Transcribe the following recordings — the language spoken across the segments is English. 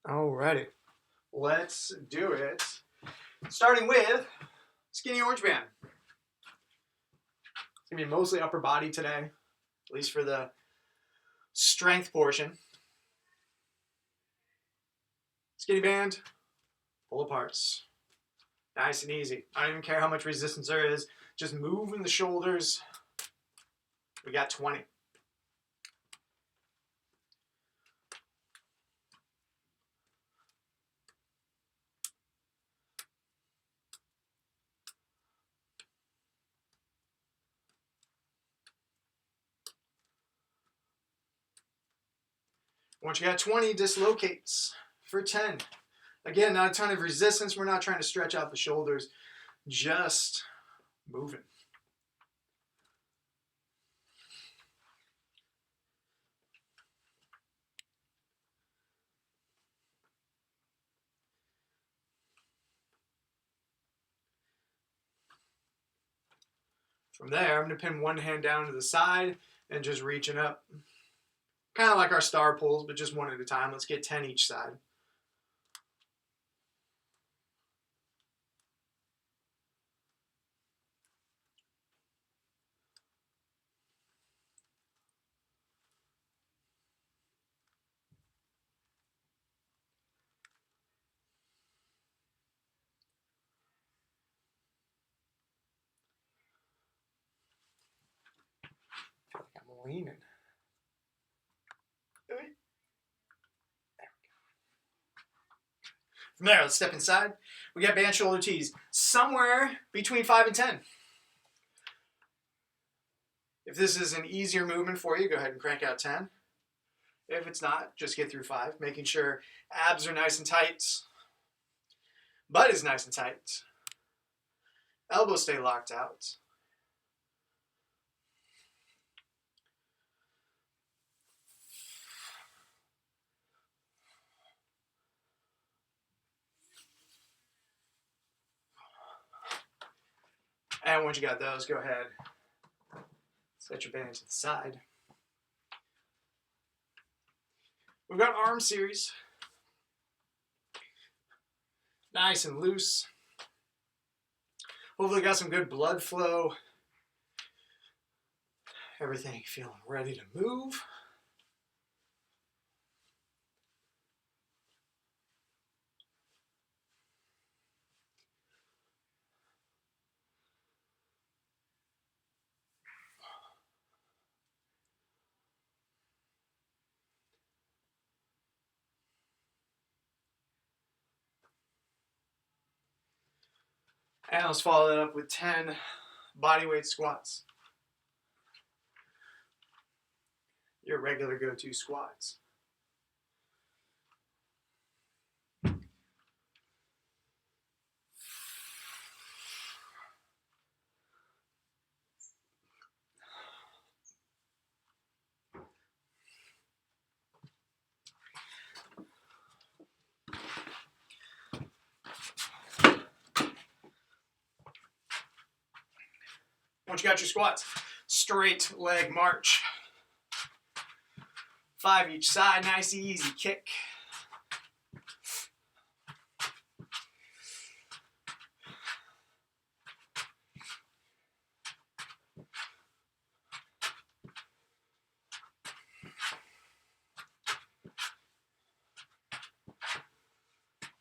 Alrighty, let's do it. Starting with skinny orange band. It's gonna be mostly upper body today, at least for the strength portion. Skinny band, pull aparts. Nice and easy. I don't even care how much resistance there is. Just moving the shoulders. We got 20. Once you got 20, dislocates for 10. Again, not a ton of resistance. We're not trying to stretch out the shoulders. Just moving. From there, I'm going to pin one hand down to the side and just reaching up. Kind of like our star pulls, but just one at a time. Let's get 10 each side. I feel like I'm leaning. There we go. From there, let's step inside. We got band shoulder tees. Somewhere between 5 and 10. If this is an easier movement for you, go ahead and crank out 10. If it's not, just get through 5, making sure abs are nice and tight. Butt is nice and tight. Elbows stay locked out. And once you got those, go ahead. Set your band to the side. We've got arm series. Nice and loose. Hopefully got some good blood flow. Everything feeling ready to move. And let's follow that up with 10 bodyweight squats. Your regular go-to squats. Once you got your squats, straight leg march. 5 each side, nice easy kick.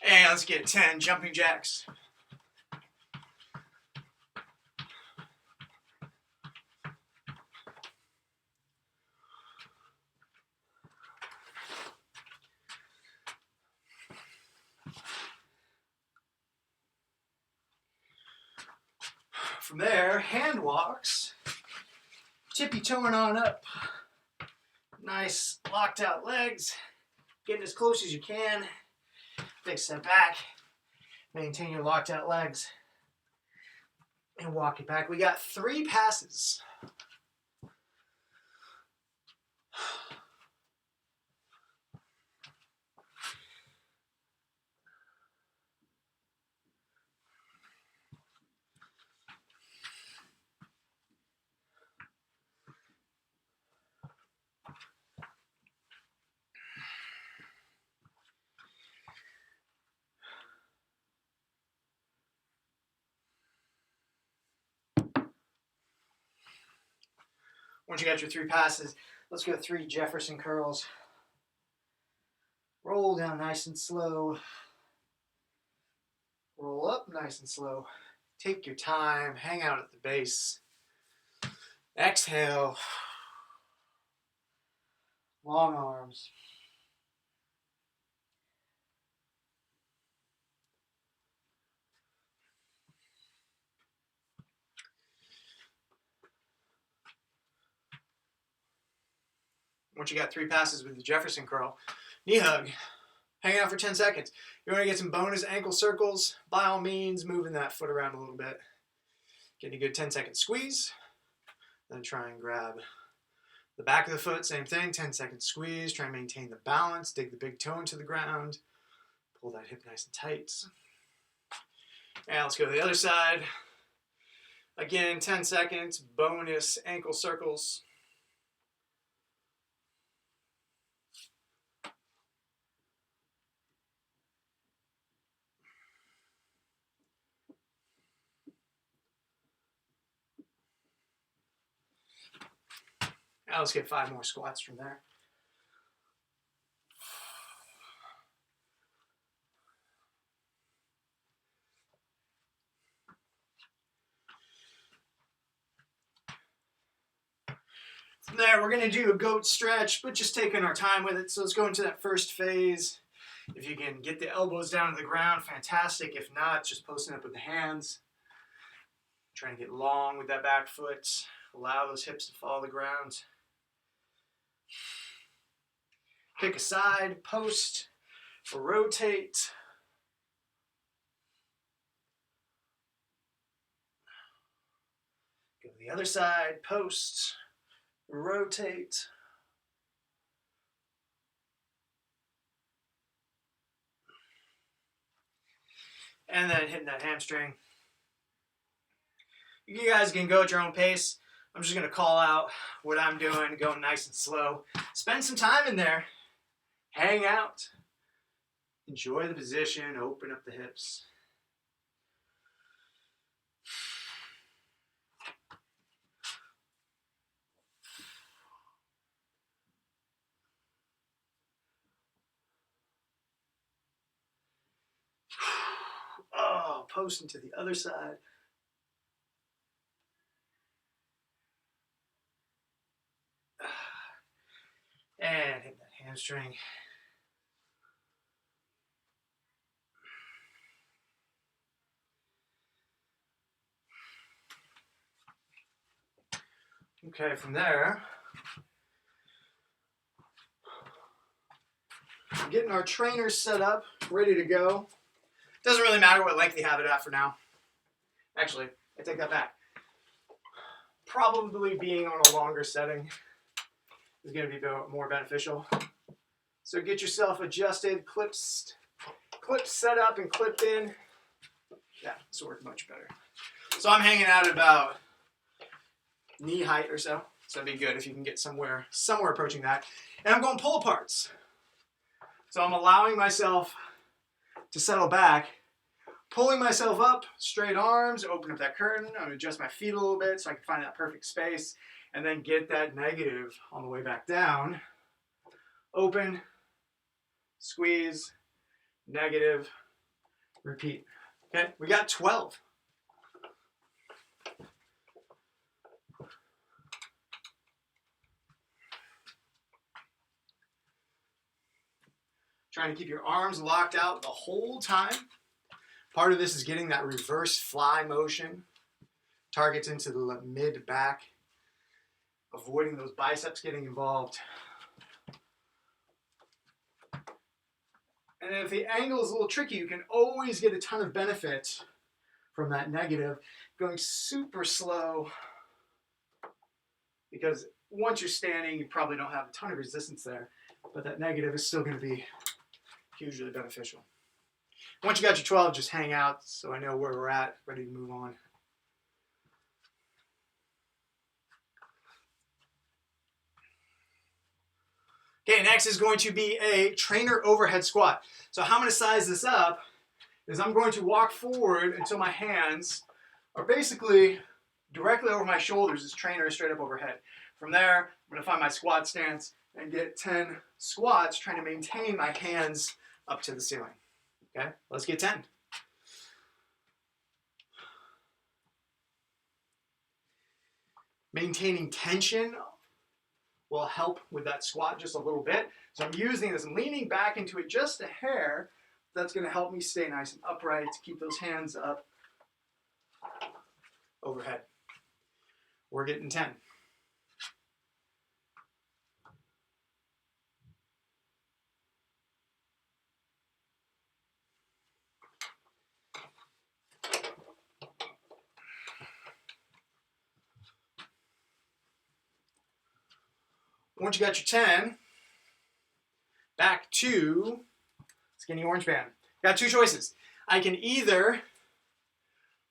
And let's get 10 jumping jacks. From there, hand walks, tippy toeing on up. Nice locked out legs, getting as close as you can. Big step back, maintain your locked out legs, and walk it back. We got 3 passes. Once you got your 3 passes, let's go 3 Jefferson curls. Roll down nice and slow. Roll up nice and slow. Take your time, hang out at the base. Exhale. Long arms. Once you got 3 passes with the Jefferson curl, knee hug, hang out for 10 seconds. You want to get some bonus ankle circles, by all means, moving that foot around a little bit. Get a good 10-second squeeze, then try and grab the back of the foot, same thing, 10-second squeeze, try and maintain the balance, dig the big toe into the ground, pull that hip nice and tight. And let's go to the other side. Again, 10 seconds, bonus ankle circles. Now let's get 5 more squats from there. From there, we're going to do a goat stretch, but just taking our time with it. So let's go into that first phase. If you can get the elbows down to the ground, fantastic. If not, just posting up with the hands. Trying to get long with that back foot. Allow those hips to follow the ground. Pick a side, post, or rotate. Go to the other side, post, rotate. And then hitting that hamstring. You guys can go at your own pace. I'm just going to call out what I'm doing, going nice and slow. Spend some time in there. Hang out. Enjoy the position. Open up the hips. Oh, posting to the other side. And hit that hamstring. Okay, from there, getting our trainers set up, ready to go. Doesn't really matter what length you have it at for now. Actually, I take that back. Probably being on a longer setting is going to be more beneficial. So get yourself adjusted, clips set up and clipped in. Yeah, this will work much better. So I'm hanging out at about knee height or so. So that'd be good if you can get somewhere approaching that. And I'm going pull aparts. So I'm allowing myself to settle back, pulling myself up, straight arms, open up that curtain. I'm gonna adjust my feet a little bit so I can find that perfect space, and then get that negative on the way back down. Open, squeeze, negative, repeat. Okay, we got 12. Trying to keep your arms locked out the whole time. Part of this is getting that reverse fly motion. Targets into the mid-back. Avoiding those biceps getting involved. And if the angle is a little tricky, you can always get a ton of benefit from that negative. Going super slow. Because once you're standing, you probably don't have a ton of resistance there. But that negative is still going to be hugely beneficial. Once you got your 12, just hang out so I know where we're at, ready to move on. Okay, next is going to be a trainer overhead squat. So how I'm going to size this up is I'm going to walk forward until my hands are basically directly over my shoulders as trainer straight up overhead. From there, I'm going to find my squat stance and get 10 squats, trying to maintain my hands up to the ceiling. Okay, let's get 10. Maintaining tension will help with that squat just a little bit. So I'm using this, I'm leaning back into it just a hair. That's going to help me stay nice and upright to keep those hands up overhead. We're getting 10. Once you got your 10, back to skinny orange band. Got two choices. I can either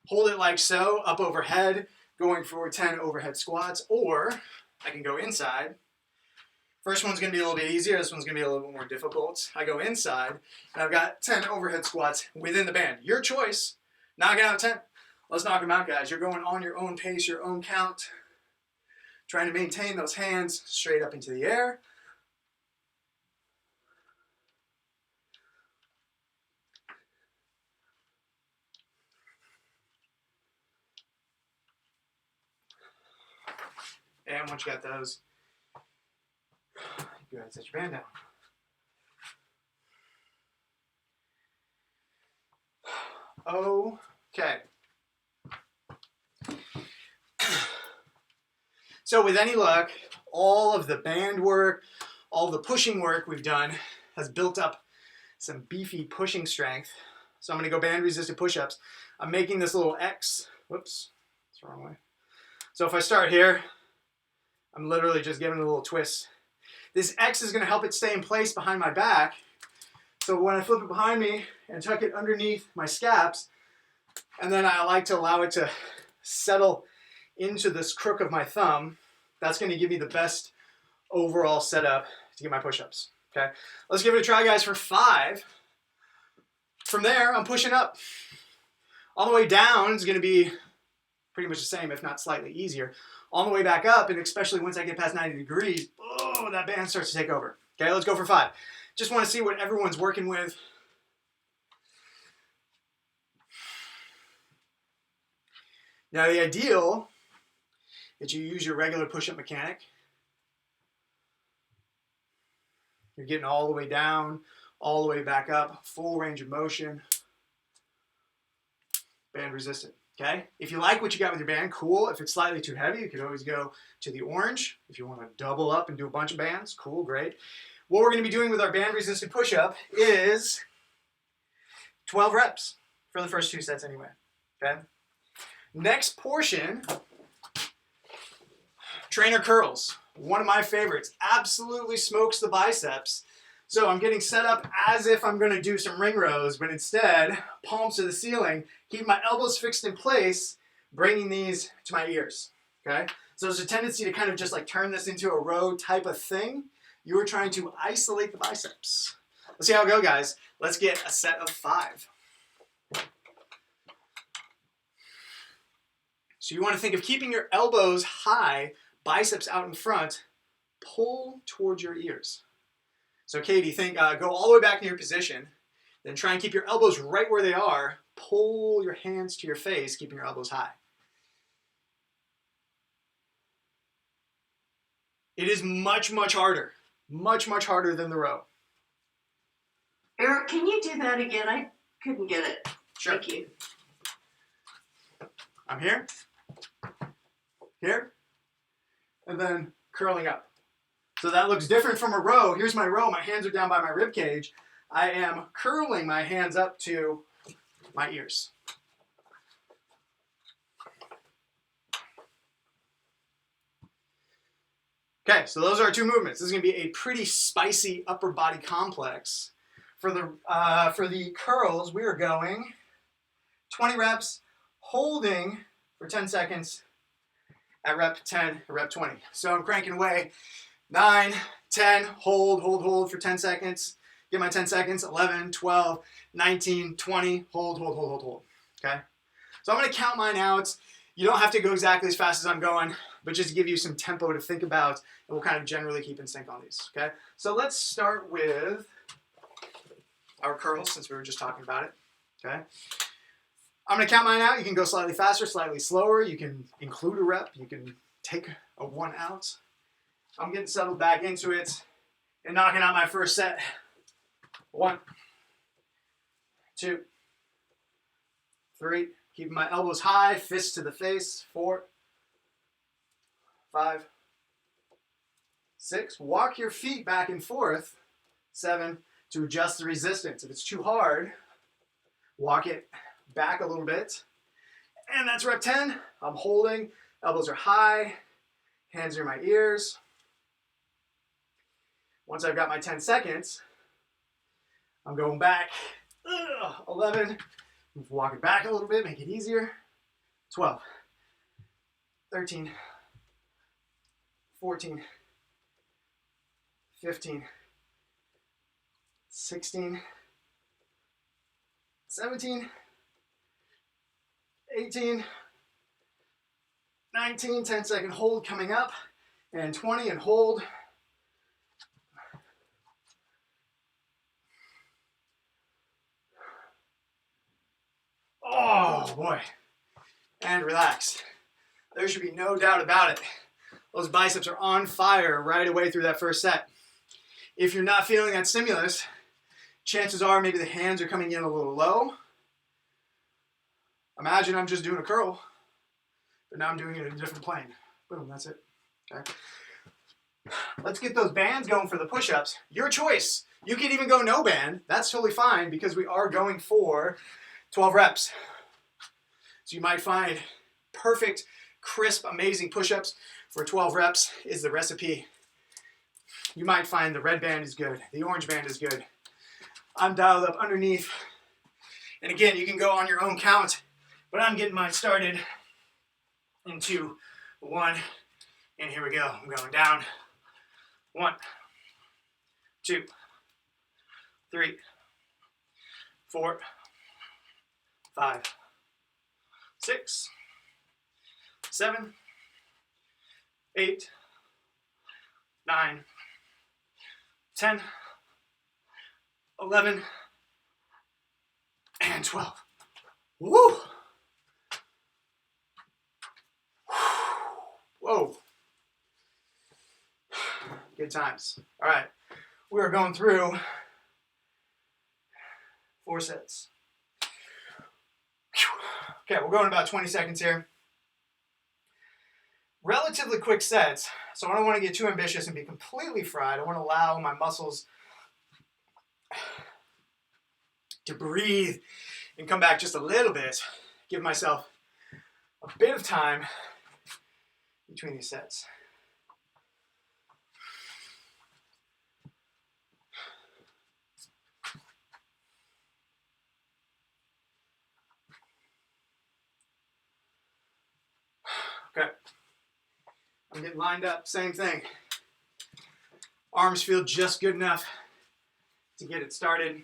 hold it like so, up overhead, going for 10 overhead squats, or I can go inside. First one's going to be a little bit easier. This one's going to be a little bit more difficult. I go inside, and I've got 10 overhead squats within the band. Your choice. Knock it out 10. Let's knock them out, guys. You're going on your own pace, your own count. Trying to maintain those hands straight up into the air. And once you got those, go ahead and set your band down. Okay. So with any luck, all of the band work, all the pushing work we've done has built up some beefy pushing strength. So I'm going to go band resisted push-ups. I'm making this little X. Whoops, that's the wrong way. So if I start here, I'm literally just giving it a little twist. This X is going to help it stay in place behind my back. So when I flip it behind me and tuck it underneath my scaps, and then I like to allow it to settle into this crook of my thumb, that's going to give me the best overall setup to get my push-ups. Okay, let's give it a try, guys, for 5. From there, I'm pushing up. On the way down is going to be pretty much the same, if not slightly easier. On the way back up, and especially once I get past 90 degrees, oh, that band starts to take over. Okay, let's go for 5. Just want to see what everyone's working with. Now, the ideal is you use your regular push-up mechanic. You're getting all the way down, all the way back up, full range of motion, band resisted. Okay, if you like what you got with your band, cool. If it's slightly too heavy, you could always go to the orange. If you want to double up and do a bunch of bands, cool, great. What we're going to be doing with our band resisted push-up is 12 reps for the first 2 sets anyway. Okay. Next portion, trainer curls. One of my favorites. Absolutely smokes the biceps. So I'm getting set up as if I'm going to do some ring rows, but instead, palms to the ceiling, keep my elbows fixed in place, bringing these to my ears. Okay? So there's a tendency to kind of just like turn this into a row type of thing. You are trying to isolate the biceps. Let's see how it goes, guys. Let's get a set of 5. So you want to think of keeping your elbows high, biceps out in front, pull towards your ears. So Katie, think, go all the way back in your position, then try and keep your elbows right where they are, pull your hands to your face, keeping your elbows high. It is much, much harder than the row. Eric, can you do that again? I couldn't get it. Sure. Thank you. I'm here, and then curling up. So that looks different from a row. Here's my row. My hands are down by my rib cage. I am curling my hands up to my ears. Okay, so those are our 2 movements. This is going to be a pretty spicy upper body complex. For the curls, we are going 20 reps, holding for 10 seconds at rep 10, rep 20. So I'm cranking away. 9, 10, hold for 10 seconds. Get my 10 seconds, 11, 12, 19, 20, hold. Okay? So I'm going to count mine out. You don't have to go exactly as fast as I'm going. but just to give you some tempo to think about, and we'll kind of generally keep in sync on these, okay? So let's start with our curls, since we were just talking about it, okay? I'm gonna count mine out. You can go slightly faster, slightly slower. You can include a rep. You can take a 1 out. I'm getting settled back into it and knocking out my first set. 1, 2, 3. Keeping my elbows high, fists to the face. 4, 5, 6. Walk your feet back and forth. 7, to adjust the resistance. If it's too hard, walk it back a little bit. And that's rep 10. I'm holding, elbows are high, hands are in my ears. Once I've got my 10 seconds, I'm going back. 11, walk it back a little bit, make it easier. 12, 13, 14, 15, 16, 17, 18, 19, 10-second hold coming up, and 20 and hold. Oh boy, and relax. There should be no doubt about it. Those biceps are on fire right away through that first set. If you're not feeling that stimulus, chances are maybe the hands are coming in a little low. Imagine I'm just doing a curl, but now I'm doing it in a different plane. Boom, that's it. Okay. Let's get those bands going for the push-ups. Your choice. You could even go no band. That's totally fine because we are going for 12 reps. So you might find perfect, crisp, amazing push-ups for 12 reps is the recipe. You might find the red band is good. The orange band is good. I'm dialed up underneath. And again, you can go on your own count, but I'm getting mine started in 2, 1, and here we go. I'm going down. 1, 2, 3, 4, 5, 6, 7, 8, 9, 10, 11, and 12. Woo! Whoa. Good times. All right. We are going through 4 sets. Okay, we're going about 20 seconds here. Relatively quick sets, so I don't want to get too ambitious and be completely fried. I want to allow my muscles to breathe and come back just a little bit. Give myself a bit of time between these sets. Okay. I'm getting lined up, same thing. Arms feel just good enough to get it started.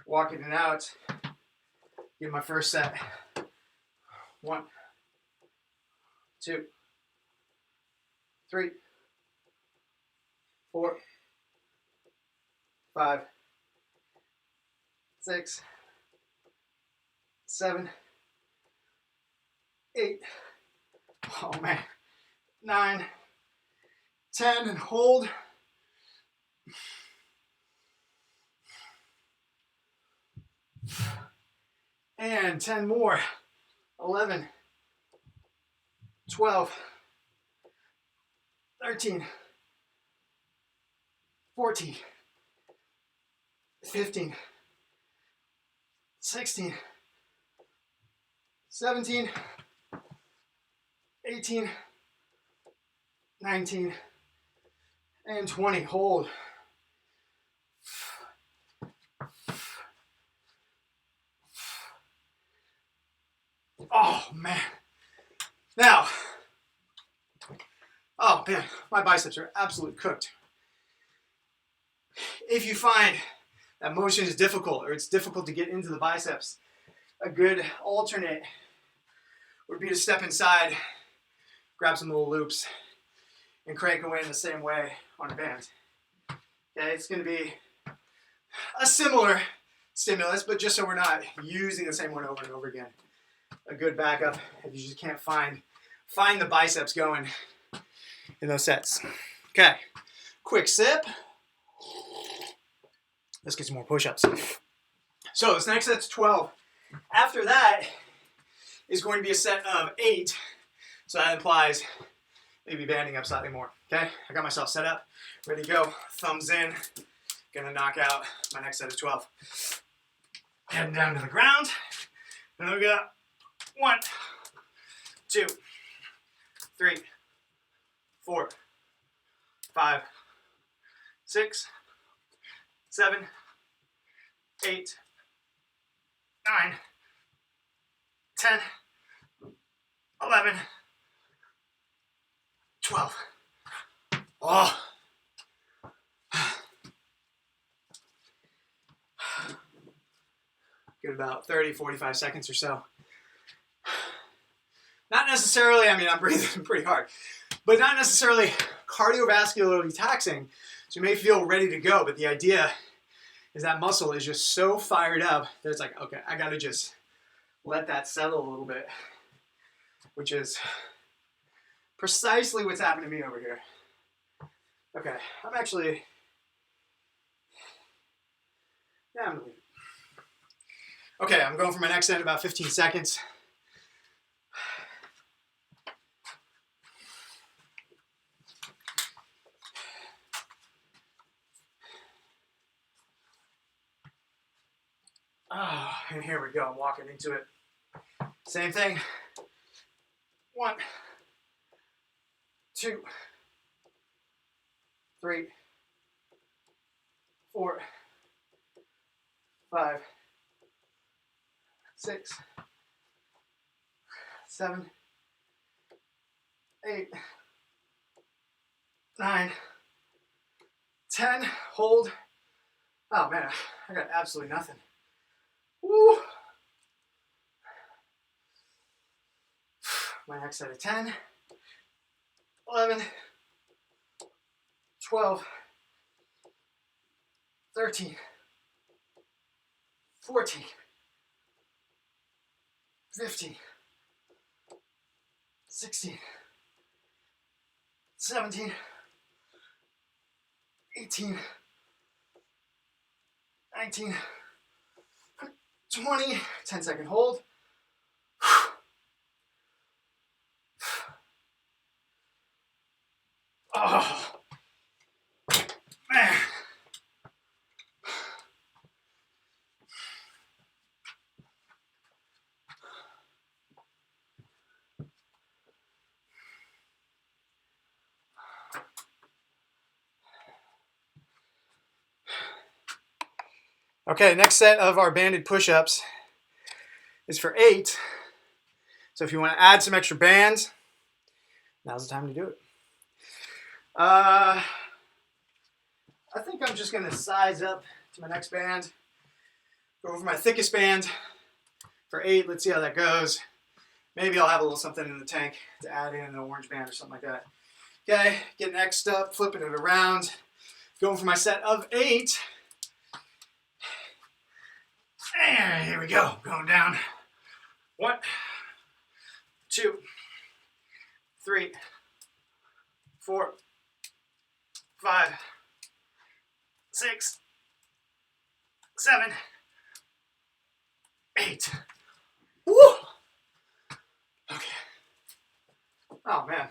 Walking it out. Get my first set. 1, 2, 3, 4, 5, 6, 7, 8. Oh man. 9, 10, and hold. And 10 more. 11, 12, 13, 14, 15, 16, 17, 18, 19, and 20. Hold. Oh, man. Now, oh, man, my biceps are absolutely cooked. If you find that motion is difficult or it's difficult to get into the biceps, a good alternate would be to step inside, grab some little loops, and crank away in the same way on a band. Okay, it's going to be a similar stimulus, but just so we're not using the same one over and over again. A good backup if you just can't find the biceps going in those sets. Okay, quick sip. Let's get some more push-ups. So this next set's 12. After that is going to be a set of 8. So that implies maybe banding up slightly more. Okay, I got myself set up, ready to go. Thumbs in. Gonna knock out my next set of 12. Heading down to the ground. And we got 1, 2, 3, 4, 5, 6, 7, 8, 9, 10, 11, 12. Oh. Get about 30, 45 seconds or so. Not necessarily, I mean, I'm breathing pretty hard, but not necessarily cardiovascularly taxing. So you may feel ready to go, but the idea is that muscle is just so fired up that it's like, okay, I gotta just let that settle a little bit, which is precisely what's happened to me over here. Okay, I'm gonna leave it. Okay, I'm going for my next set in about 15 seconds. Oh, and here we go. I'm walking into it. Same thing. 1, 2, 3, 4, 5, 6, 7, 8, 9, 10. Hold. Oh man, I got absolutely nothing. Woo. My next set of 10, 11, 12, 13, 14, 15, 16, 17, 18, 19, 20, 10-second hold. Oh, man. Okay, next set of our banded push-ups is for 8. So if you want to add some extra bands, now's the time to do it. I think I'm just going to size up to my next band. Go over my thickest band for 8. Let's see how that goes. Maybe I'll have a little something in the tank to add in an orange band or something like that. Okay, get next up, flipping it around. Going for my set of 8. And here we go, going down. 1, 2, 3, 4, 5, 6, 7, 8. Woo! Okay. Oh man.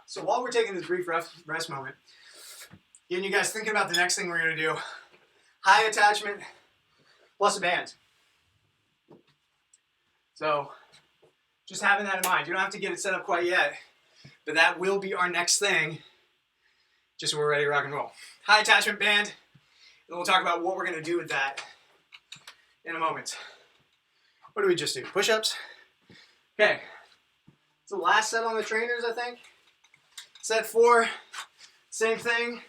So while we're taking this brief rest moment, getting you guys thinking about the next thing we're going to do. High attachment plus a band. So just having that in mind. You don't have to get it set up quite yet, but that will be our next thing, just so we're ready to rock and roll. High attachment band, and we'll talk about what we're going to do with that in a moment. What do we just do? Push-ups? Okay. It's the last set on the trainers, I think. Set 4, same thing.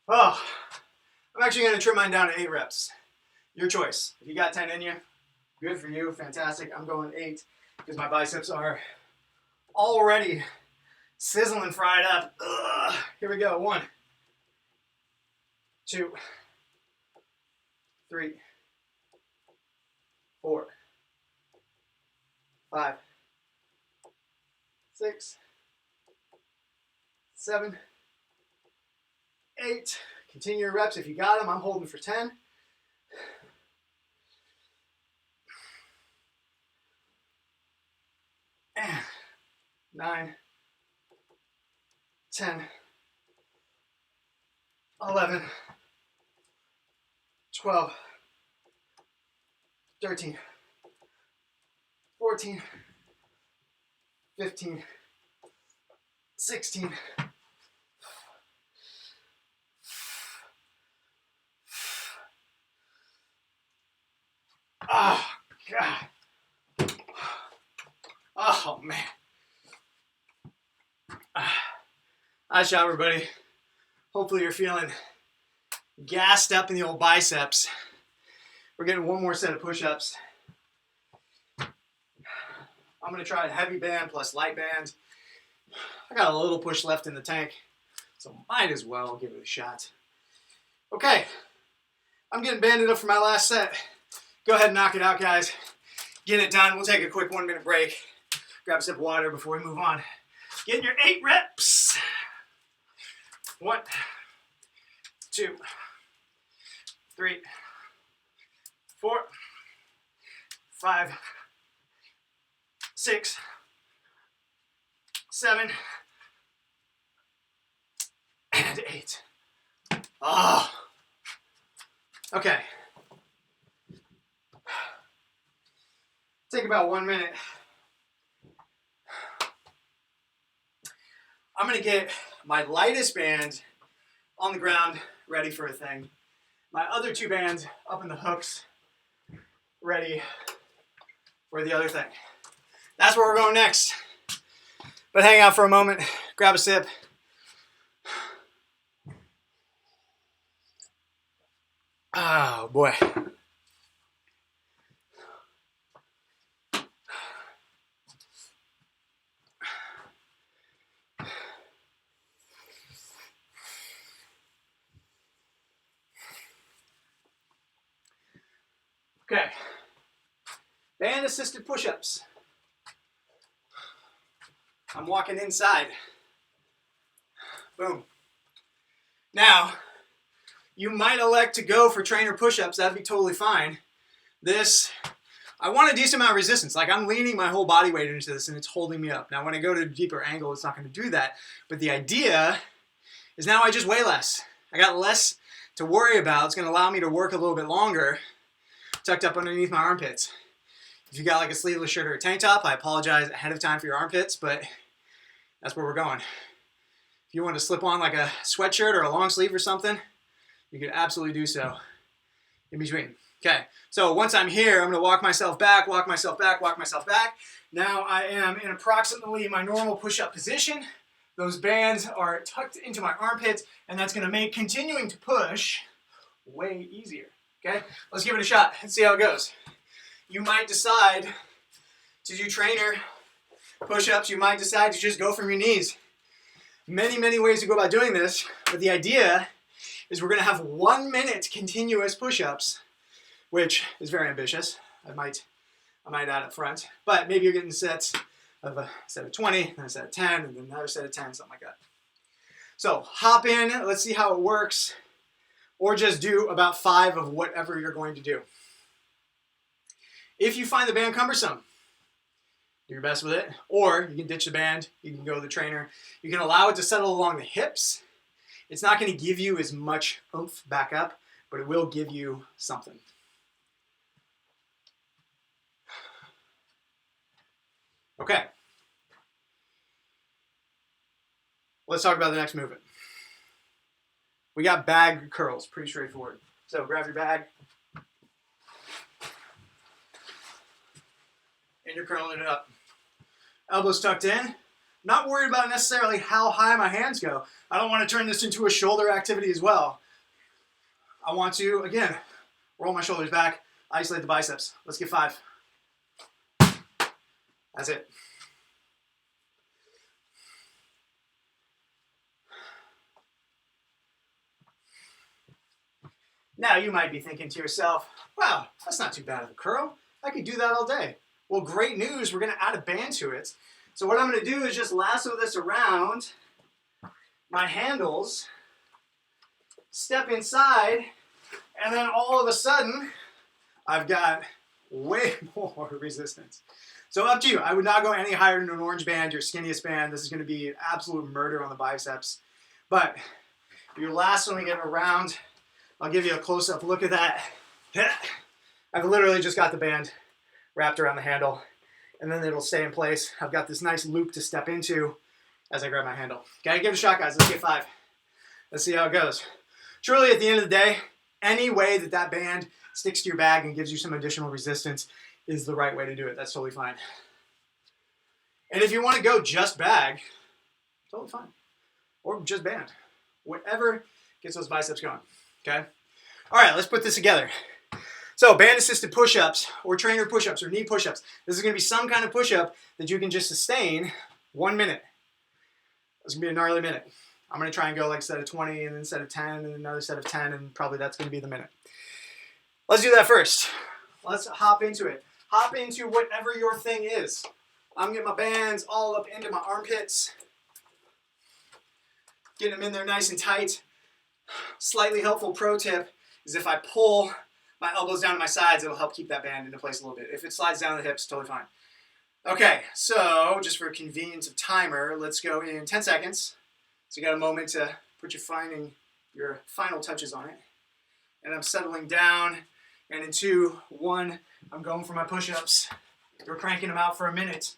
Oh, I'm actually going to trim mine down to 8 reps. Your choice. If you got 10 in you, good for you, fantastic. I'm going 8 because my biceps are already sizzling fried up. Ugh. Here we go. 1, 2, 3, 4, 5, 6, 7, 8. Continue your reps if you got them. I'm holding for 10. 9, 10, 11, 12, 13, 14, 15, 16, 'Oh, God. Oh, man. Nice job, everybody. Hopefully you're feeling gassed up in the old biceps. We're getting one more set of push-ups. I'm going to try a heavy band plus light band. I got a little push left in the tank, so might as well give it a shot. Okay, I'm getting banded up for my last set. Go ahead and knock it out, guys. Get it done. We'll take a quick 1-minute break. Grab a sip of water before we move on. Get your 8 reps. 1, 2, 3, 4, 5, 6, 7, and 8. Oh. Okay. Take about 1 minute. I'm going to get my lightest band on the ground ready for a thing. My other 2 bands up in the hooks ready for the other thing. That's where we're going next. But hang out for a moment, grab a sip. Oh boy. Okay, band assisted push-ups. I'm walking inside. Boom. Now, you might elect to go for trainer push-ups. That'd be totally fine. This, I want a decent amount of resistance. Like I'm leaning my whole body weight into this and it's holding me up. Now when I go to a deeper angle, it's not going to do that. But the idea is now I just weigh less. I got less to worry about. It's going to allow me to work a little bit longer tucked up underneath my armpits. If you got like a sleeveless shirt or a tank top, I apologize ahead of time for your armpits, but that's where we're going. If you want to slip on like a sweatshirt or a long sleeve or something, you can absolutely do so in between. Okay, so once I'm here, I'm going to walk myself back, walk myself back, walk myself back. Now I am in approximately my normal push-up position. Those bands are tucked into my armpits, and that's going to make continuing to push way easier. Okay, let's give it a shot and see how it goes. You might decide to do trainer push-ups. You might decide to just go from your knees. Many, many ways to go about doing this, but the idea is we're going to have 1 minute continuous push-ups, which is very ambitious. I might add up front, but maybe you're getting sets of a set of 20, then a set of 10, and then another set of 10, something like that. So hop in, let's see how it works, or just do about 5 of whatever you're going to do. If you find the band cumbersome, do your best with it, or you can ditch the band, you can go to the trainer. You can allow it to settle along the hips. It's not going to give you as much oomph back up, but it will give you something. Okay. Let's talk about the next movement. We got bag curls, pretty straightforward. So grab your bag. And you're curling it up. Elbows tucked in. Not worried about necessarily how high my hands go. I don't want to turn this into a shoulder activity as well. I want to, again, roll my shoulders back, isolate the biceps. Let's get 5. That's it. Now you might be thinking to yourself, wow, that's not too bad of a curl. I could do that all day. Well, great news, we're gonna add a band to it. So what I'm gonna do is just lasso this around my handles, step inside, and then all of a sudden, I've got way more resistance. So up to you. I would not go any higher than an orange band, your skinniest band. This is gonna be absolute murder on the biceps. But if you're lassoing it around, I'll give you a close-up look at that. I've literally just got the band wrapped around the handle, and then it'll stay in place. I've got this nice loop to step into as I grab my handle. Okay, give it a shot, guys. Let's get 5. Let's see how it goes. Truly, at the end of the day, any way that that band sticks to your bag and gives you some additional resistance is the right way to do it. That's totally fine. And if you want to go just bag, totally fine. Or just band. Whatever gets those biceps going. Okay? All right, let's put this together. So band-assisted push-ups or trainer push-ups or knee push-ups. This is going to be some kind of push-up that you can just sustain 1 minute. It's going to be a gnarly minute. I'm going to try and go like a set of 20 and then a set of 10 and another set of 10, and probably that's going to be the minute. Let's do that first. Let's hop into it. Hop into whatever your thing is. I'm getting my bands all up into my armpits. Getting them in there nice and tight. Slightly helpful pro tip is if I pull my elbows down to my sides, it'll help keep that band into place a little bit. If it slides down the hips, totally fine. Okay, so just for convenience of timer, let's go in 10 seconds. So you got a moment to put your final touches on it. And I'm settling down, and in 2, 1, I'm going for my push-ups. We're cranking them out for a minute.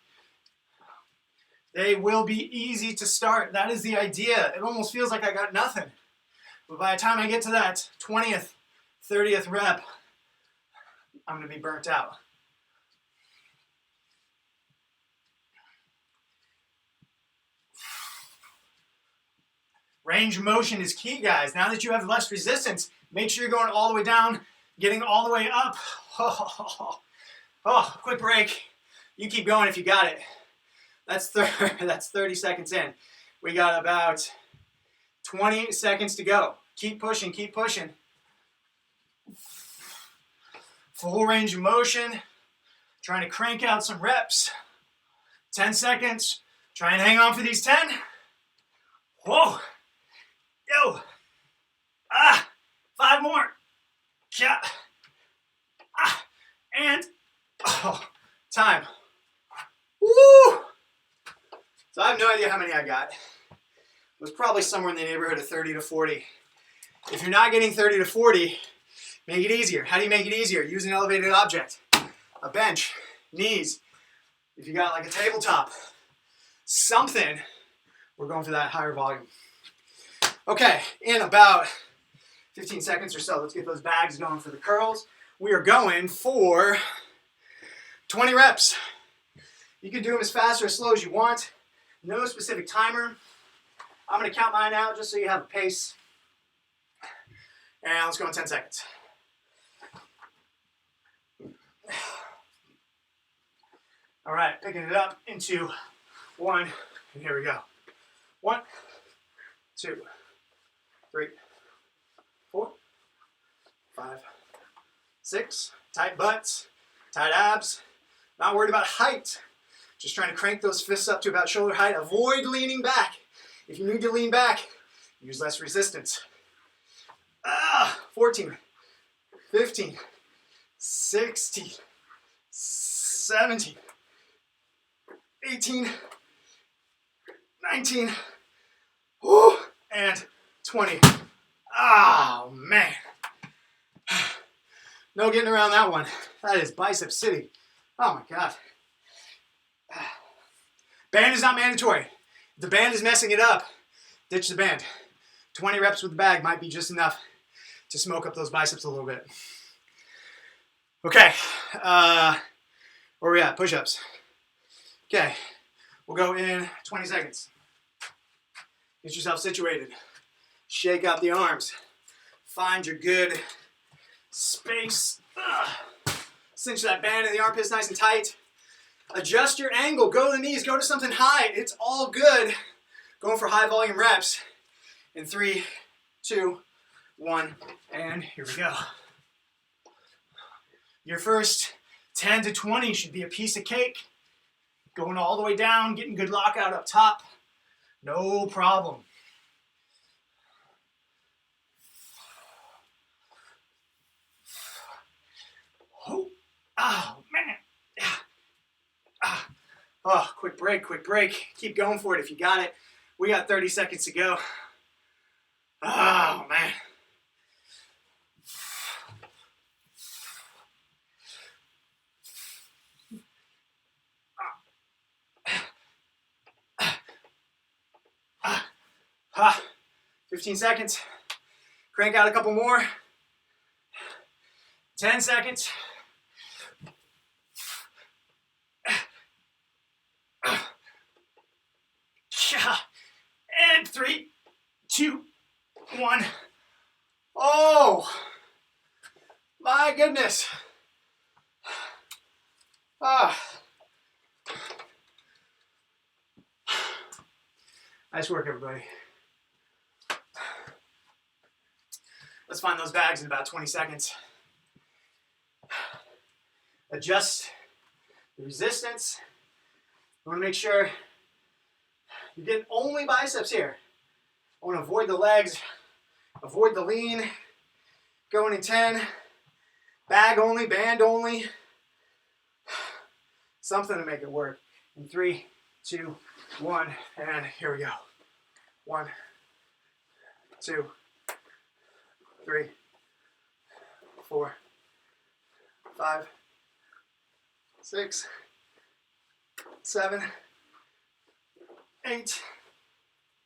They will be easy to start. That is the idea. It almost feels like I got nothing. But by the time I get to that 20th, 30th rep, I'm going to be burnt out. Range of motion is key, guys. Now that you have less resistance, make sure you're going all the way down, getting all the way up. Oh, quick break. You keep going if you got it. That's 30 seconds in. We got about 20 seconds to go. Keep pushing, keep pushing. Full range of motion. Trying to crank out some reps. 10 seconds. Try and hang on for these 10. Whoa. Yo. 5 more. Yeah. And time. Woo. So I have no idea how many I got. It was probably somewhere in the neighborhood of 30 to 40. If you're not getting 30 to 40, make it easier. How do you make it easier? Use an elevated object. A bench, knees. If you got like a tabletop, something, we're going for that higher volume. Okay, in about 15 seconds or so, let's get those bags going for the curls. We are going for 20 reps. You can do them as fast or as slow as you want. No specific timer. I'm going to count mine out just so you have a pace. And let's go in 10 seconds. All right, picking it up into 1, and here we go. 1, 2, 3, 4, 5, 6. Tight butts, tight abs. Not worried about height. Just trying to crank those fists up to about shoulder height. Avoid leaning back. If you need to lean back, use less resistance. 14, 15, 16, 17, 18, 19, and 20. Oh, man. No getting around that one. That is bicep city. Oh, my God. Band is not mandatory. If the band is messing it up, ditch the band. 20 reps with the bag might be just enough to smoke up those biceps a little bit. Okay, where are we at? Push-ups. Okay, We'll go in 20 seconds. Get yourself situated. Shake out the arms. Find your good space. Cinch that band in the armpits nice and tight. Adjust your angle. Go to the knees. Go to something high. It's all good. Going for high volume reps. In 3, 2, 1, and here we go. Your first 10 to 20 should be a piece of cake. Going all the way down, getting good lockout up top. No problem. Oh, man. Oh, quick break, quick break. Keep going for it if you got it. We got 30 seconds to go. Oh, man. Ah, 15 seconds. Crank out a couple more. 10 seconds. And 3, 2, 1. Oh, my goodness. Nice work, everybody. Let's find those bags in about 20 seconds. Adjust the resistance. I want to make sure you're getting only biceps here. I want to avoid the legs, avoid the lean. Going in 10. Bag only, band only. Something to make it work. In 3, 2, 1, and here we go. 1, 2, 3, 4, 5, 6, 7, 8,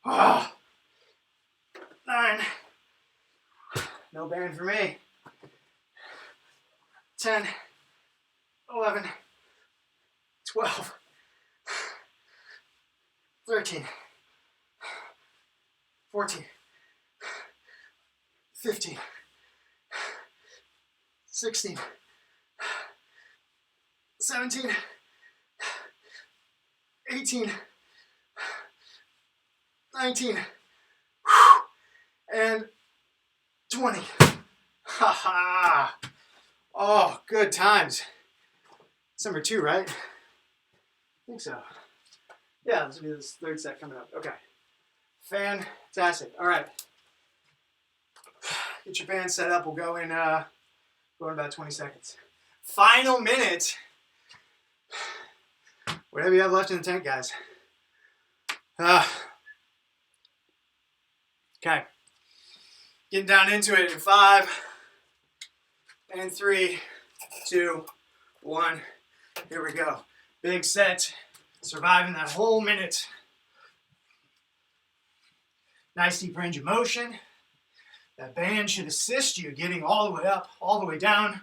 9. No band for me. 10, 11, 12, 13, 14, 15, 16, 17, 18, 19, and 20. Ha ha. Oh, good times. It's number 2, right? I think so. Yeah, this will be this third set coming up. Okay. Fantastic. All right. Get your band set up. We'll go in about 20 seconds. Final minute. Whatever you have left in the tank, guys. Okay. Getting down into it in 5, and 3, 2, 1. Here we go. Big set. Surviving that whole minute. Nice deep range of motion. That band should assist you getting all the way up, all the way down.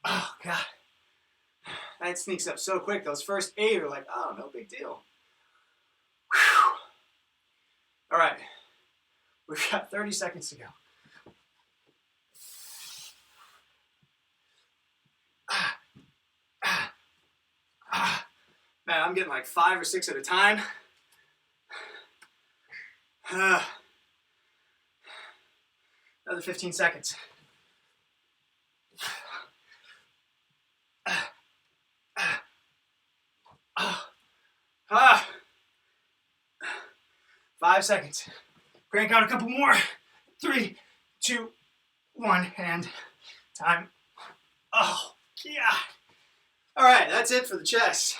Oh, God. That sneaks up so quick. Those first 8 are like, oh, no big deal. Whew. All right. We've got 30 seconds to go. Man, I'm getting like 5 or 6 at a time. Another 15 seconds. 5 seconds. Crank out a couple more. 3, 2, 1, and time. Oh, yeah. All right, that's it for the chest.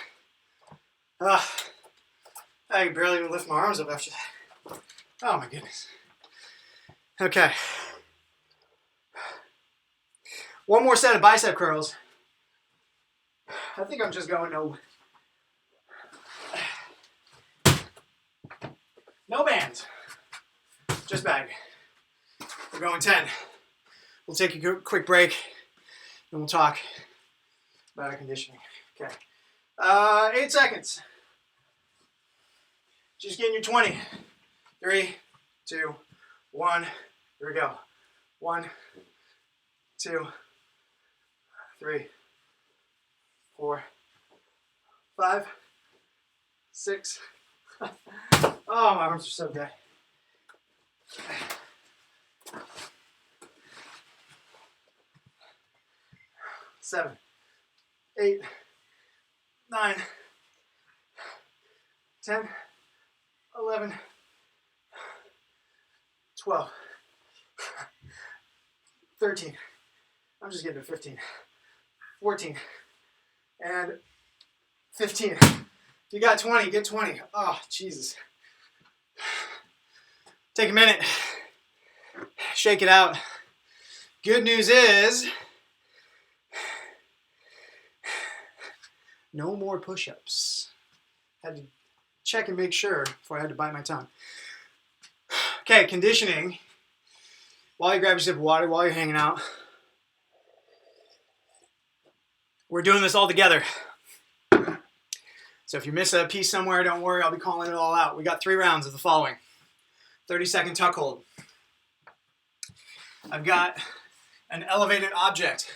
I can barely even lift my arms up after that. Oh my goodness. Okay. One more set of bicep curls. I think I'm just going no bands. Just bag. We're going 10. We'll take a quick break. Then we'll talk about our conditioning. Okay. 8 seconds. Just getting your 20. 3, 2, 1. Here we go. 1, 2, 3, 4, 5, 6. Oh, my arms are so dead. 7, 8, 9, 10, 11, 12, 13. I'm just getting to 15, 14, and 15. If you got 20, get 20. Oh, Jesus. Take a minute. Shake it out. Good news is, no more push-ups. Had to check and make sure before I had to bite my tongue. Okay, conditioning. While you grab your sip of water, while you're hanging out, we're doing this all together. So if you miss a piece somewhere, don't worry, I'll be calling it all out. We got 3 rounds of the following. 30-second tuck hold. I've got an elevated object.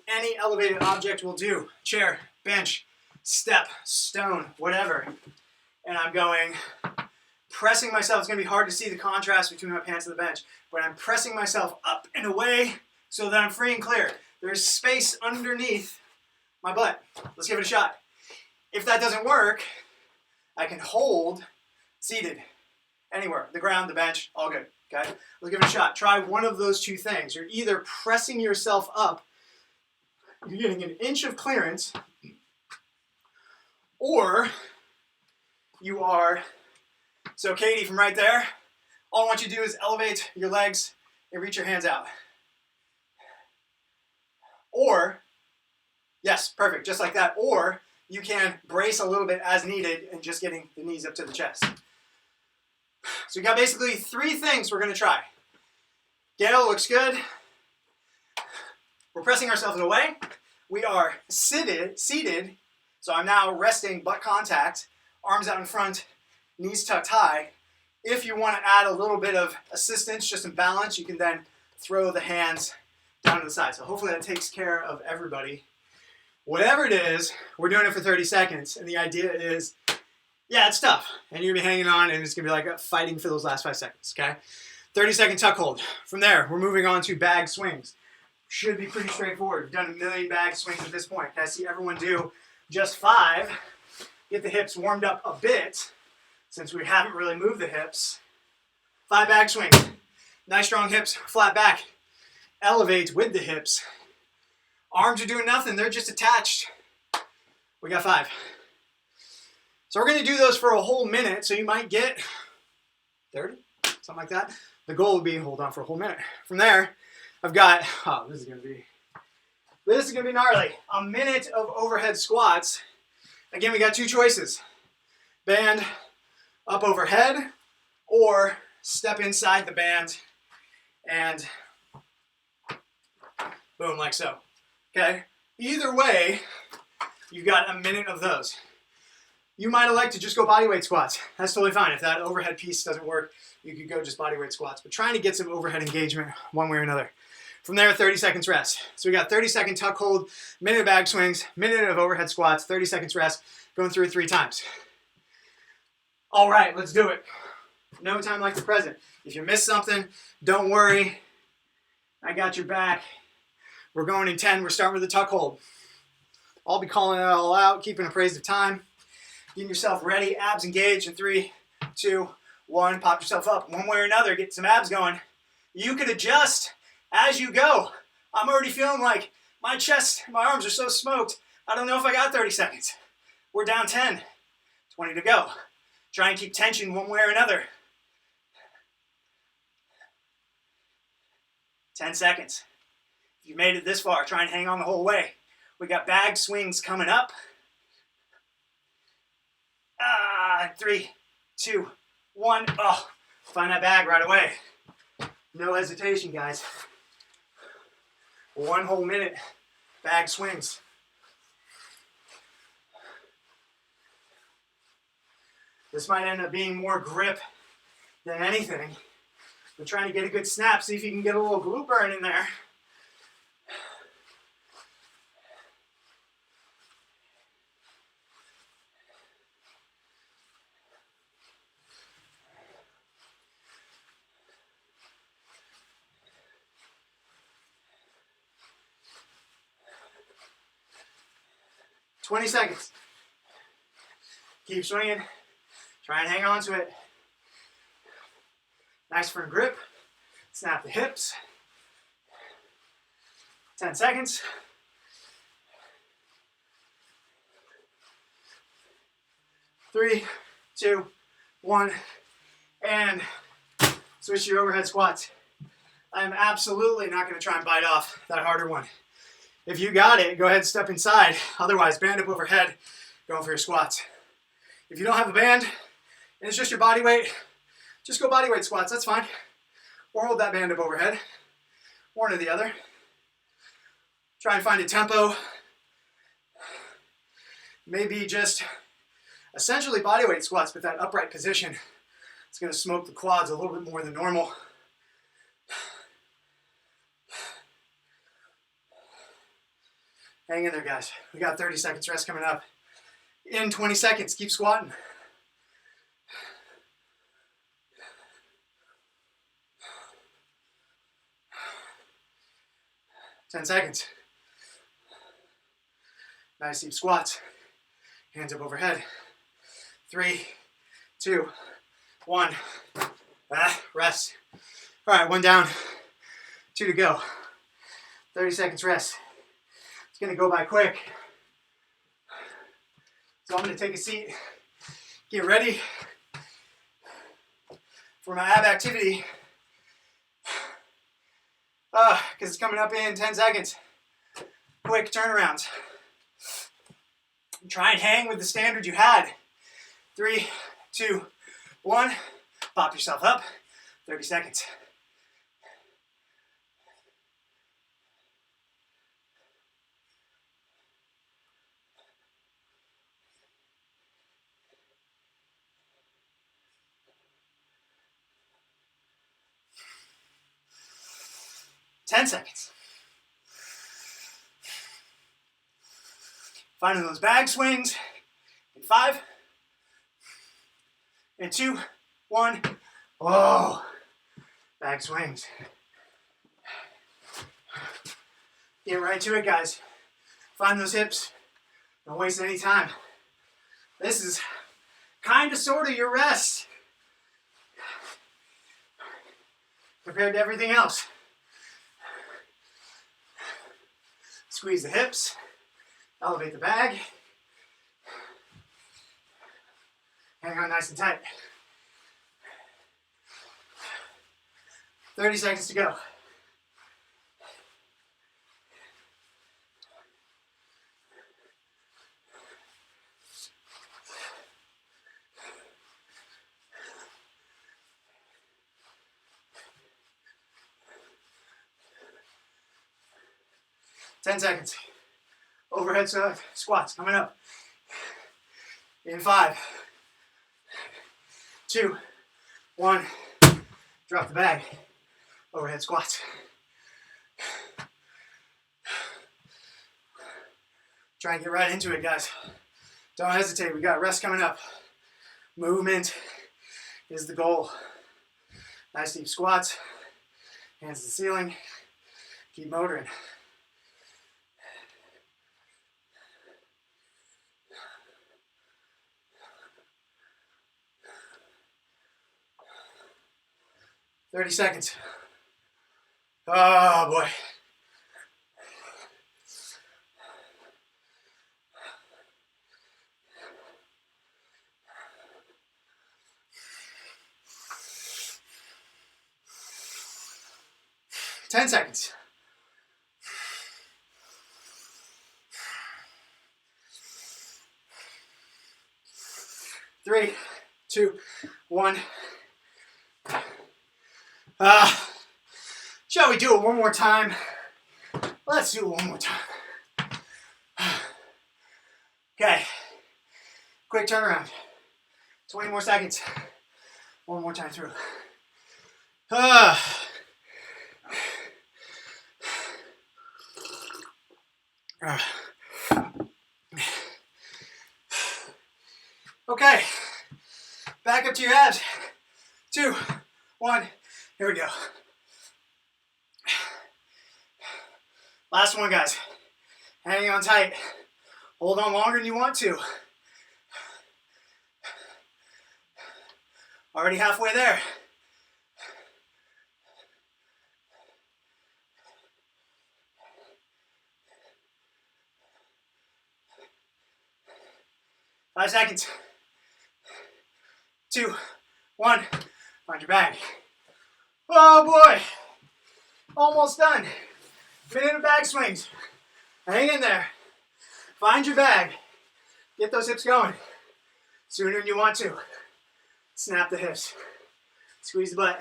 Any elevated object will do. Chair, bench, step, stone, whatever. And I'm going, pressing myself. It's going to be hard to see the contrast between my pants and the bench, but I'm pressing myself up and away so that I'm free and clear. There's space underneath my butt. Let's give it a shot. If that doesn't work, I can hold seated anywhere. The ground, the bench, all good. Okay? Let's give it a shot. Try one of those 2 things. You're either pressing yourself up, you're getting an inch of clearance, or you are, so Katie, from right there, all I want you to do is elevate your legs and reach your hands out. Or, yes, perfect, just like that. Or you can brace a little bit as needed and just getting the knees up to the chest. So we got basically 3 things we're going to try. Gail, looks good. We're pressing ourselves away. We are seated. So I'm now resting, butt contact, arms out in front, knees tucked high. If you want to add a little bit of assistance, just in balance, you can then throw the hands down to the side. So hopefully that takes care of everybody. Whatever it is, we're doing it for 30 seconds. And the idea is, yeah, it's tough. And you're going to be hanging on, and it's going to be like fighting for those last 5 seconds, okay? 30-second tuck hold. From there, we're moving on to bag swings. Should be pretty straightforward. We've done a million bag swings at this point. I see everyone do just 5. Get the hips warmed up a bit, since we haven't really moved the hips. 5 bag swings. Nice strong hips, flat back. Elevate with the hips. Arms are doing nothing, they're just attached. We got 5. So we're going to do those for a whole minute, so you might get 30, something like that. The goal would be hold on for a whole minute. From there, I've got, this is going to be gnarly. A minute of overhead squats. Again, we got 2 choices. Band up overhead, or step inside the band and boom, like so. Okay? Either way, you've got a minute of those. You might elect to just go bodyweight squats. That's totally fine. If that overhead piece doesn't work, you could go just bodyweight squats. But trying to get some overhead engagement one way or another. From there, 30 seconds rest. So we got 30-second tuck hold, minute of bag swings, minute of overhead squats, 30 seconds rest, going through it 3 times. All right, let's do it. No time like the present. If you miss something, don't worry. I got your back. We're going in 10. We're starting with the tuck hold. I'll be calling it all out, keeping appraised of time. Getting yourself ready, abs engaged in 3, 2, 1. Pop yourself up one way or another. Get some abs going. You could adjust as you go. I'm already feeling like my chest, my arms are so smoked. I don't know if I got 30 seconds. We're down 10. 20 to go. Try and keep tension one way or another. 10 seconds. If you've made it this far, try and hang on the whole way. We got bag swings coming up. 3, 2, 1. Oh, find that bag right away. No hesitation, guys. 1 whole minute Bag swings. This might end up being more grip than anything. We're trying to get a good snap, see if you can get a little glute burn in there. $20. Keep swinging. Try and hang on to it. Nice firm grip. Snap the hips. 10 seconds. 3, 2, 1, and switch to your overhead squats. I'm absolutely not going to try and bite off that harder one. If you got it, go ahead and step inside. Otherwise, band up overhead, going for your squats. If you don't have a band, and it's just your body weight, just go body weight squats, that's fine. Or hold that band up overhead, one or the other. Try and find a tempo. Maybe just essentially body weight squats, but that upright position is going to smoke the quads a little bit more than normal. Hang in there, guys. We got 30 seconds rest coming up. In 20 seconds, keep squatting. Ten seconds. Nice deep squats. Hands up overhead. 3, 2, 1. Rest. All right, 1 down, 2 to go. 30 seconds rest. It's gonna go by quick. So I'm gonna take a seat, get ready for my ab activity. Because it's coming up in 10 seconds. Quick turnarounds. Try and hang with the standard you had. 3, 2, 1. Pop yourself up. 30 seconds. Ten seconds. Finding those bag swings in 5, and 2, 1. Oh, bag swings. Get right to it, guys. Find those hips. Don't waste any time. This is kind of sort of your rest compared to everything else. Squeeze the hips, elevate the bag, hang on nice and tight. 30 seconds to go. Ten seconds. Overhead squats coming up. In 5, 2, 1. Drop the bag. Overhead squats. Try and get right into it, guys. Don't hesitate. We got rest coming up. Movement is the goal. Nice deep squats. Hands to the ceiling. Keep motoring. $30 seconds. Oh boy. Ten seconds. 3, 2, 1. Shall we do it one more time? Let's do it one more time. Okay, quick turnaround. 20 more seconds. One more time through. Okay, back up to your abs. 2, 1, here we go. Last one, guys. Hang on tight. Hold on longer than you want to. Already halfway there. Five seconds. 2, 1. Find your bag. Oh boy. Almost done. Minute of bag swings. Hang in there. Find your bag. Get those hips going. Sooner than you want to. Snap the hips. Squeeze the butt.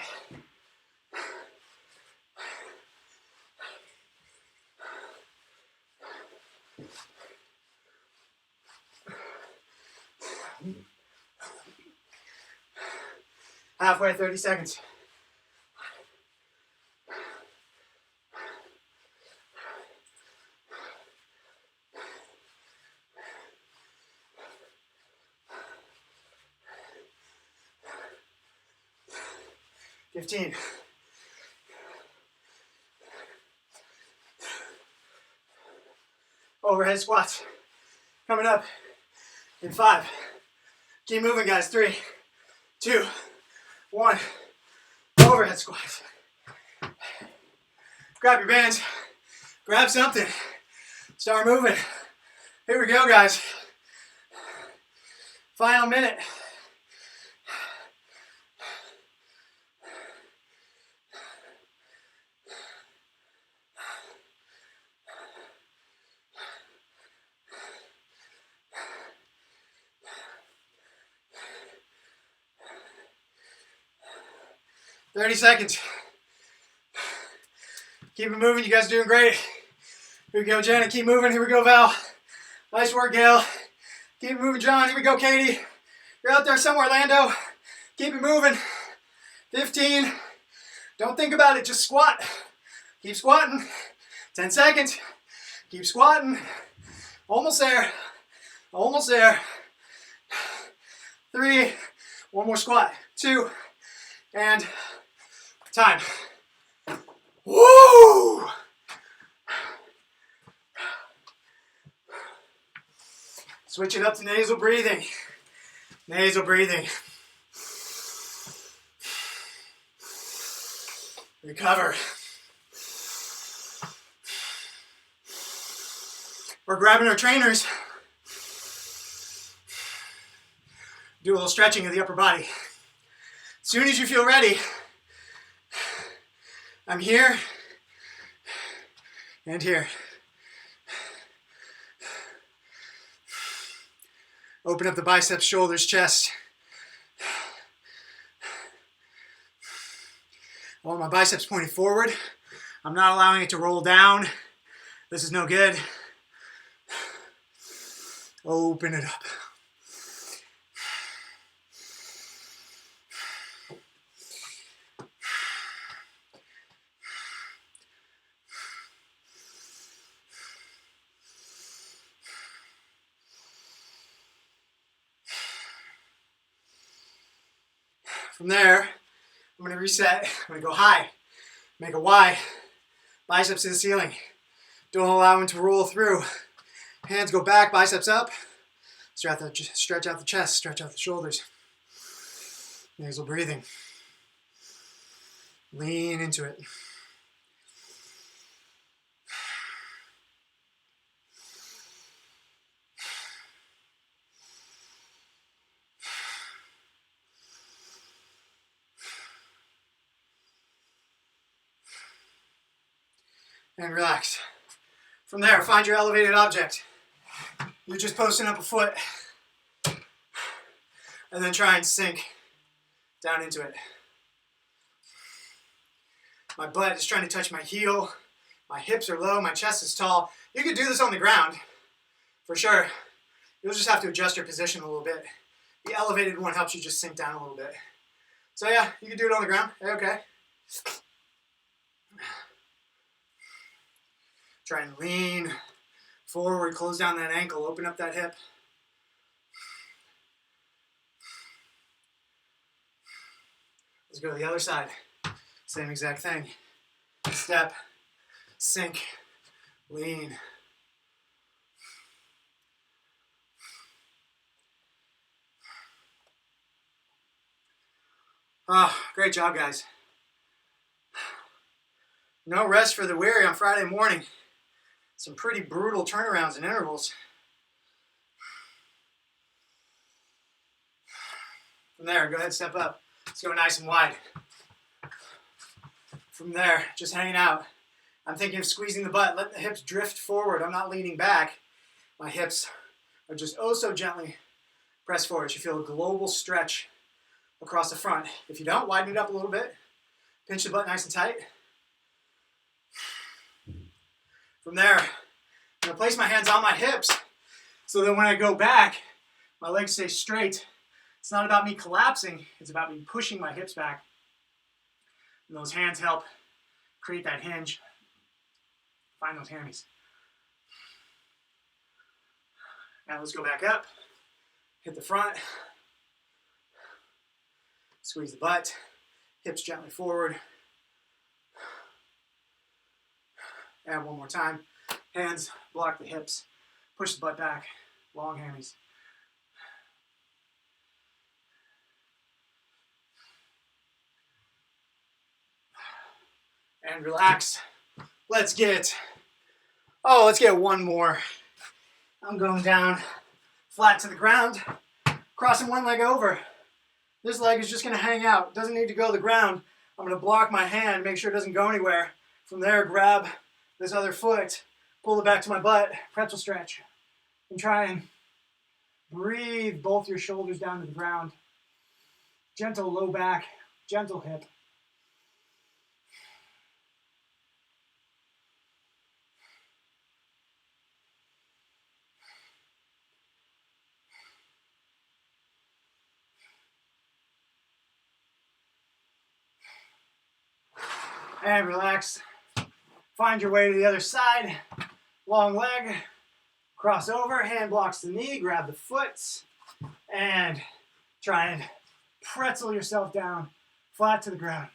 Halfway, 30 seconds. Fifteen. Overhead squats. Coming up in 5. Keep moving, guys. 3, 2, 1. Overhead squats. Grab your bands. Grab something. Start moving. Here we go, guys. Final minute. Thirty seconds. Keep it moving. You guys are doing great. Here we go, Janet. Keep moving. Here we go, Val. Nice work, Gail. Keep it moving, John. Here we go, Katie. You're out there somewhere, Lando. Keep it moving. 15. Don't think about it. Just squat. Keep squatting. 10 seconds. Keep squatting. Almost there. Almost there. 3. One more squat. 2. And time. Woo! Switch it up to nasal breathing. Nasal breathing. Recover. We're grabbing our trainers. Do a little stretching of the upper body. As soon as you feel ready, I'm here and here. Open up the biceps, shoulders, chest. I want my biceps pointing forward. I'm not allowing it to roll down. This is no good. Open it up. From there, I'm going to reset. I'm going to go high. Make a Y. Biceps to the ceiling. Don't allow them to roll through. Hands go back, biceps up. Stretch out the chest, stretch out the shoulders. Nasal breathing. Lean into it. And relax. From there, find your elevated object. You're just posting up a foot. And then try and sink down into it. My butt is trying to touch my heel. My hips are low, my chest is tall. You could do this on the ground, for sure. You'll just have to adjust your position a little bit. The elevated one helps you just sink down a little bit. So yeah, you can do it on the ground. Okay. Try and lean forward, close down that ankle, open up that hip. Let's go to the other side. Same exact thing. Step, sink, lean. Oh, great job, guys. No rest for the weary on Friday morning. Some pretty brutal turnarounds and intervals. From there, go ahead, step up. Let's go nice and wide. From there, just hanging out. I'm thinking of squeezing the butt, letting the hips drift forward. I'm not leaning back. My hips are just oh so gently pressed forward. You feel a global stretch across the front. If you don't, widen it up a little bit. Pinch the butt nice and tight. From there, I'm going to place my hands on my hips so that when I go back, my legs stay straight. It's not about me collapsing, it's about me pushing my hips back. And those hands help create that hinge. Find those hammies. Now let's go back up. Hit the front. Squeeze the butt. Hips gently forward. And one more time. Hands block the hips. Push the butt back. Long hammies. And relax. Let's get one more. I'm going down flat to the ground, crossing one leg over. This leg is just gonna hang out. Doesn't need to go to the ground. I'm gonna block my hand, make sure it doesn't go anywhere. From there, grab this other foot, pull it back to my butt, pretzel stretch. And try and breathe both your shoulders down to the ground. Gentle low back, gentle hip. And relax. Find your way to the other side. Long leg. Cross over. Hand blocks the knee. Grab the foot. And try and pretzel yourself down flat to the ground.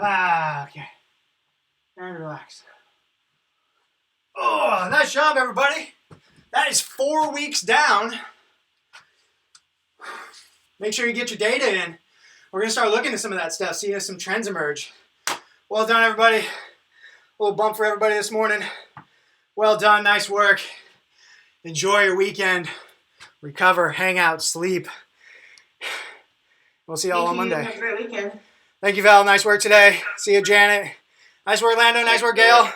Okay. And relax. Oh, nice job, everybody. That is 4 weeks down. Make sure you get your data in. We're going to start looking at some of that stuff, see if some trends emerge. Well done, everybody. A little bump for everybody this morning. Well done. Nice work. Enjoy your weekend. Recover, hang out, sleep. We'll see you all on Monday. Have a great weekend. Thank you, Val. Nice work today. See you, Janet. Nice work, Lando. Nice work, Gail.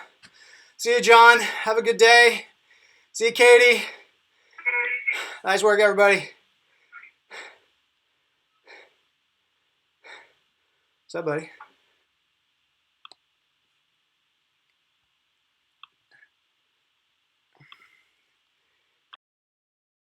See you, John. Have a good day. See you, Katie. Nice work, everybody. What's up, buddy?